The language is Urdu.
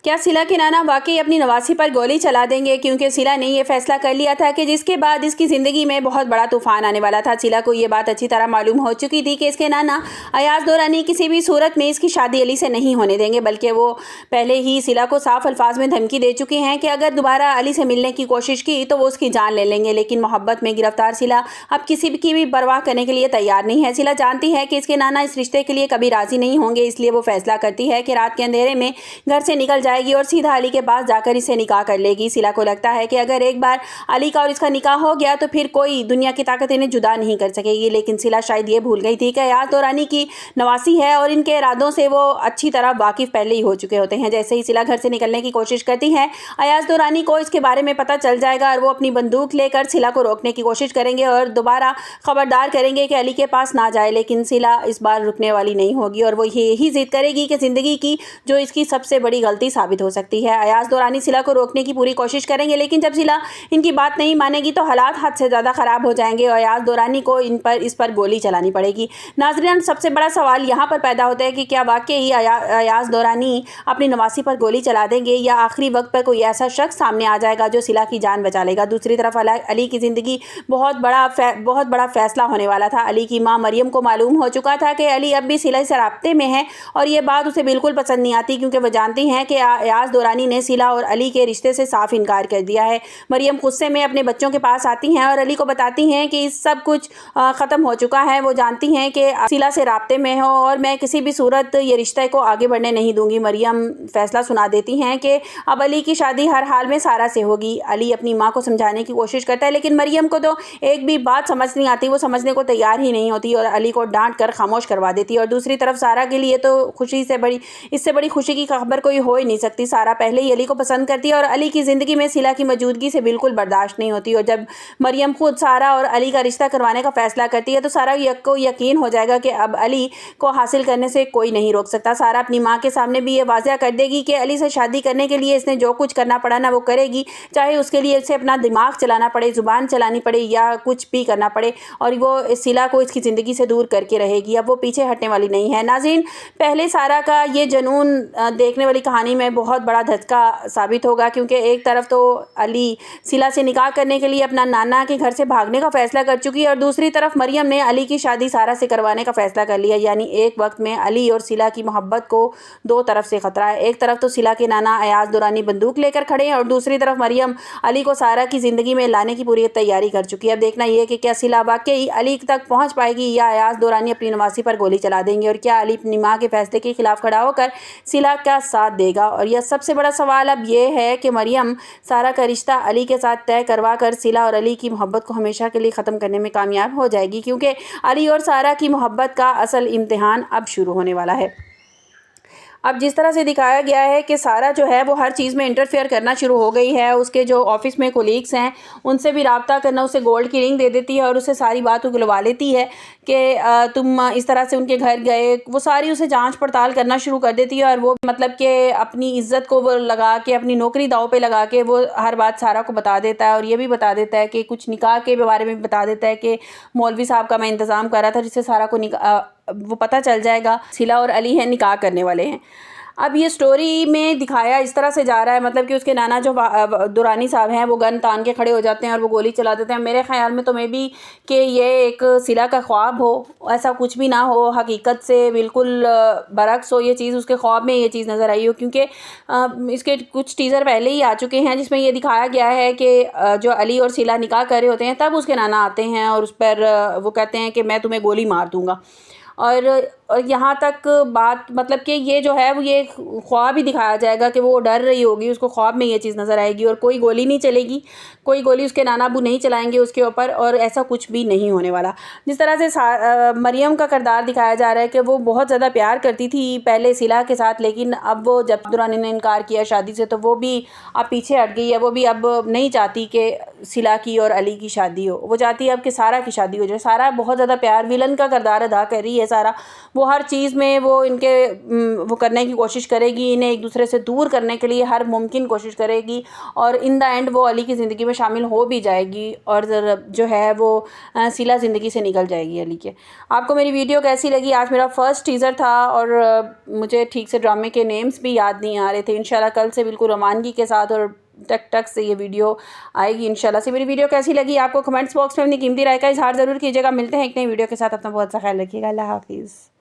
کیا صلہ کے نانا واقعی اپنی نواسی پر گولی چلا دیں گے؟ کیونکہ صلہ نے یہ فیصلہ کر لیا تھا کہ جس کے بعد اس کی زندگی میں بہت بڑا طوفان آنے والا تھا۔ صلہ کو یہ بات اچھی طرح معلوم ہو چکی تھی کہ اس کے نانا ایاز دورانی کسی بھی صورت میں اس کی شادی علی سے نہیں ہونے دیں گے، بلکہ وہ پہلے ہی صلہ کو صاف الفاظ میں دھمکی دے چکے ہیں کہ اگر دوبارہ علی سے ملنے کی کوشش کی تو وہ اس کی جان لے لیں گے۔ لیکن محبت میں گرفتار صلہ اب کسی کی بھی پرواہ کرنے کے لیے تیار نہیں ہے۔ صلہ جانتی ہے کہ اس کے نانا اس رشتے کے لیے کبھی راضی نہیں ہوں گے، اس لیے وہ فیصلہ کرتی ہے کہ رات کے اندھیرے میں گھر سے نکل جائے گی اور سیدھا علی کے پاس جا کر اسے نکاح کر لے گی۔ صلہ کو لگتا ہے کہ اگر ایک بار علی کا اور اس کا نکاح ہو گیا تو پھر کوئی دنیا کی طاقت انہیں جدا نہیں کر سکے گی۔ لیکن صلہ شاید یہ بھول گئی تھی کہ ایاز دورانی کی نواسی ہے اور ان کے ارادوں سے وہ اچھی طرح واقف پہلے ہی ہو چکے ہوتے ہیں۔ جیسے ہی صلہ گھر سے نکلنے کی کوشش کرتی ہے، ایاز دورانی کو اس کے بارے میں پتہ چل جائے گا اور وہ اپنی بندوق لے کر صلہ کو روکنے کی کوشش کریں گے اور دوبارہ خبردار کریں گے کہ علی کے پاس نہ جائے۔ لیکن صلہ اس بار رکنے والی نہیں ہوگی اور وہ یہی ضد کرے گی کہ زندگی کی جو اس کی سب سے بڑی غلطی ثابت ہو سکتی ہے۔ ایاز دورانی صلہ کو روکنے کی پوری کوشش کریں گے، لیکن جب صلہ ان کی بات نہیں مانے گی تو حالات حد سے زیادہ خراب ہو جائیں گے اور ایاز دورانی کو اس پر گولی چلانی پڑے گی۔ ناظرین، سب سے بڑا سوال یہاں پر پیدا ہوتا ہے کہ کیا واقعی ایاز دورانی اپنی نواسی پر گولی چلا دیں گے یا آخری وقت پر کوئی ایسا شخص سامنے آ جائے گا جو صلہ کی جان بچا لے گا۔ دوسری طرف علی کی زندگی بہت بڑا فیصلہ ہونے والا تھا۔ علی کی ماں مریم کو معلوم ہو چکا تھا کہ علی اب بھی صلہ سے رابطے میں ہے اور یہ بات اسے بالکل پسند نہیں آتی، کیونکہ وہ جانتی ہیں کہ ایاز دورانی نے صلہ اور علی کے رشتے سے صاف انکار کر دیا ہے۔ مریم غصے میں اپنے بچوں کے پاس آتی ہیں اور علی کو بتاتی ہیں کہ سب کچھ ختم ہو چکا ہے۔ وہ جانتی ہیں کہ صلہ سے رابطے میں ہو اور میں کسی بھی صورت یہ رشتے کو آگے بڑھنے نہیں دوں گی۔ مریم فیصلہ سنا دیتی ہیں کہ اب علی کی شادی ہر حال میں سارہ سے ہوگی۔ علی اپنی ماں کو سمجھانے کی کوشش کرتا ہے، لیکن مریم کو تو ایک بھی بات سمجھ نہیں آتی، وہ سمجھنے کو تیار ہی نہیں ہوتی اور علی کو ڈانٹ کر خاموش کروا دیتی ہے۔ اور دوسری طرف سارہ کے لیے تو اس سے بڑی خوشی کی خبر کوئی ہو ہی نہیں سکتی۔ سارہ پہلے ہی علی کو پسند کرتی ہے اور علی کی زندگی میں صلہ کی موجودگی سے بالکل برداشت نہیں ہوتی، اور جب مریم خود سارہ اور علی کا رشتہ کروانے کا فیصلہ کرتی ہے تو سارہ کو یقین ہو جائے گا کہ اب علی کو حاصل کرنے سے کوئی نہیں روک سکتا۔ سارہ اپنی ماں کے سامنے بھی یہ واضح کر دے گی کہ علی سے شادی کرنے کے لیے اس نے جو کچھ کرنا پڑا نا وہ کرے گی، چاہے اس کے لیے اسے اپنا دماغ چلانا پڑے، زبان چلانی پڑے یا کچھ بھی کرنا پڑے، اور وہ صلہ کو اس کی زندگی سے دور کر کے رہے گی۔ اب وہ پیچھے ہٹنے والی نہیں ہے۔ ناظرین، پہلے سارہ کا یہ جنون دیکھنے والی کہانی میں بہت بڑا دھچکا ثابت ہوگا، کیونکہ ایک طرف تو علی صلہ سے نکاح کرنے کے لیے اپنا نانا کے گھر سے بھاگنے کا فیصلہ کر چکی ہے اور دوسری طرف مریم نے علی کی شادی سارہ سے کروانے کا فیصلہ کر لیا۔ یعنی ایک وقت میں علی اور صلہ کی محبت کو دو طرف سے خطرہ ہے۔ ایک طرف تو صلہ کے نانا ایاز دورانی بندوق لے کر کھڑے ہیں اور دوسری طرف مریم علی کو سارہ کی زندگی میں لانے کی پوری تیاری کر چکی ہے۔ اب دیکھنا یہ کہ کیا صلہ واقعی علی تک پہنچ پائے گی یا ایاز دورانی اپنی نواسی پر گولی چلا دیں گے، اور کیا علی اپنی ماں کے فیصلے کے خلاف کھڑا ہو کر صلہ کا ساتھ دے گا۔ اور یہ سب سے بڑا سوال اب یہ ہے کہ مریم سارہ کا رشتہ علی کے ساتھ طے کروا کر صلہ اور علی کی محبت کو ہمیشہ کے لیے ختم کرنے میں کامیاب ہو جائے گی، کیونکہ علی اور سارہ کی محبت کا اصل امتحان اب شروع ہونے والا ہے۔ اب جس طرح سے دکھایا گیا ہے کہ سارہ جو ہے وہ ہر چیز میں انٹرفیئر کرنا شروع ہو گئی ہے، اس کے جو آفس میں کولیگس ہیں ان سے بھی رابطہ کرنا، اسے گولڈ کی رنگ دے دیتی ہے اور اسے ساری بات اگلوا لیتی ہے کہ تم اس طرح سے ان کے گھر گئے، وہ ساری اسے جانچ پڑتال کرنا شروع کر دیتی ہے، اور وہ مطلب کہ اپنی عزت کو وہ لگا کے، اپنی نوکری داؤ پہ لگا کے وہ ہر بات سارہ کو بتا دیتا ہے، اور یہ بھی بتا دیتا ہے کہ کچھ نکاح کے بارے میں بتا دیتا ہے کہ مولوی صاحب کا میں انتظام کر رہا تھا، جس سے سارہ کو وہ پتہ چل جائے گا صلہ اور علی ہیں نکاح کرنے والے ہیں۔ اب یہ سٹوری میں دکھایا اس طرح سے جا رہا ہے، مطلب کہ اس کے نانا جو دورانی صاحب ہیں وہ گن تان کے کھڑے ہو جاتے ہیں اور وہ گولی چلا دیتے ہیں۔ میرے خیال میں تو میں بھی کہ یہ ایک صلہ کا خواب ہو، ایسا کچھ بھی نہ ہو، حقیقت سے بالکل برعکس ہو یہ چیز، اس کے خواب میں یہ چیز نظر آئی ہو، کیونکہ اس کے کچھ ٹیزر پہلے ہی آ چکے ہیں جس میں یہ دکھایا گیا ہے کہ جو علی اور صلہ نکاح کر رہے ہوتے ہیں تب اس کے نانا آتے ہیں اور اس پر وہ کہتے ہیں کہ میں تمہیں گولی مار دوں گا، اور یہاں تک بات مطلب کہ یہ جو ہے وہ یہ خواب ہی دکھایا جائے گا کہ وہ ڈر رہی ہوگی، اس کو خواب میں یہ چیز نظر آئے گی اور کوئی گولی نہیں چلے گی، کوئی گولی اس کے نانا ابو نہیں چلائیں گے اس کے اوپر، اور ایسا کچھ بھی نہیں ہونے والا۔ جس طرح سے مریم کا کردار دکھایا جا رہا ہے کہ وہ بہت زیادہ پیار کرتی تھی پہلے صلہ کے ساتھ، لیکن اب وہ جب دورانی نے انکار کیا شادی سے تو وہ بھی اب پیچھے ہٹ گئی ہے، وہ بھی اب نہیں چاہتی کہ صلہ کی اور علی کی شادی ہو، وہ چاہتی ہے اب کہ سارہ کی شادی ہو جائے۔ سارہ بہت زیادہ پیار ویلن کا کردار ادا کر رہی ہے سارا، وہ ہر چیز میں وہ ان کے وہ کرنے کی کوشش کرے گی، انہیں ایک دوسرے سے دور کرنے کے لیے ہر ممکن کوشش کرے گی، اور ان دا اینڈ وہ علی کی زندگی میں شامل ہو بھی جائے گی، اور جو ہے وہ صلہ زندگی سے نکل جائے گی علی کے۔ آپ کو میری ویڈیو کیسی لگی؟ آج میرا فرسٹ ٹیزر تھا اور مجھے ٹھیک سے ڈرامے کے نیمز بھی یاد نہیں آ رہے تھے۔ انشاءاللہ کل سے بالکل رومانگی کے ساتھ اور ٹک ٹک سے یہ ویڈیو آئے گی انشاءاللہ سے۔ میری ویڈیو کیسی لگی آپ کو کمنٹس باکس میں اپنی قیمتی رائے کا اظہار ضرور کیجیے گا۔ ملتے ہیں ایک نئی ویڈیو کے ساتھ، اپنا بہت سا خیال رکھیے گا۔ اللہ حافظ۔